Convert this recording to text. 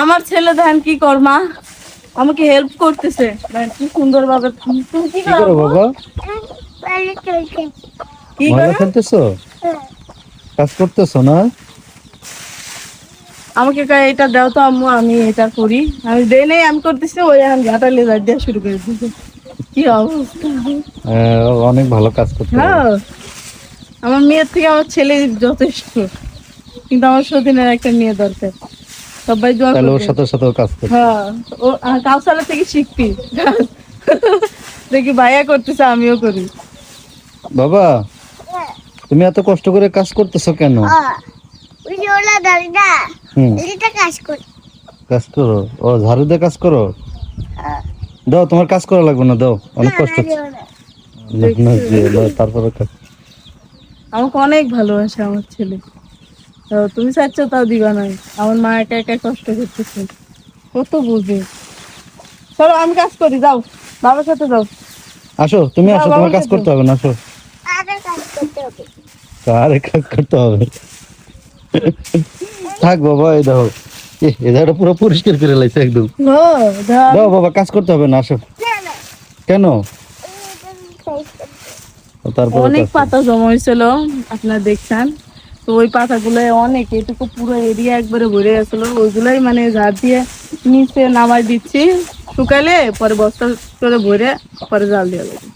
আমার ছেলে ধ্যান কি কর্মা আমাকে হেল্প করতেছে কি সুন্দর ভাবে। তুমি কি করো করো বাবা? কি ময়লা করো? ফেলতেছো? কাজ করতেছো না? আমাকে কয় এটা দাও তো আম্মু, আমি এটা করি। আমি দেই নাই, আমি করতেছি, ওই এখন ঝাঁটা লেজার দেওয়া শুরু করে দিয়েছে। কি অবস্থা! অনেক ভালো কাজ করতে পারো। হ্যাঁ, আমার মেয়ের থেকে আমার ছেলে যথেষ্ট, কিন্তু আমার সতীনের একটা মেয়ে দরকার। সবাই দোয়া তাহলে ওর করবে। সাথে সাথেও কাজ করতে। হ্যাঁ, ও কাউসালা থেকে শিখবি। দেখি ভাইয়া করতেছে, আমিও করি। বাবা, তুমি এত কষ্ট করে কাজ করতেছো কেন? কাজ করো? ও ঝাড়ু দিয়ে কাজ করো? দাও, তোমার কাজ করা লাগবে না, দাও, অনেক কষ্ট হচ্ছে। না, তারপরে আমাকে অনেক ভালোবাসে আমার ছেলে। তো তুমি চাচ্ছ তাও দিবা না। আমার মা একা একা কষ্ট করতেছে, কত বুঝে। চলো আমি কাজ করি, যাও বাবার সাথে যাও। আসো, তুমি যাও আসো, তোমার বাবার কাজ সাথে। করতে হবে না, আসো। আরে কাজ করতে হবে। থাক বাবা, এই দেখো, এই জায়গাটা পুরো পরিষ্কার করে লাইছে একদম। ও, ধর। দাও বাবা, কাজ করতে হবে না, আসো। কেন? তারপরে অনেক কাজ করো। পাতা জমা হয়েছিল, আপনারা দেখছেন। তো ওই পাতাগুলো অনেক, এটুকু পুরো এরিয়া একবারে ভরে গেছিল। ওইগুলাই মানে ঝাড় দিয়ে নিচে নামাই দিচ্ছি, শুকালে পরে বস্তা করে ভরে পরে জাল দিয়ে দেবো।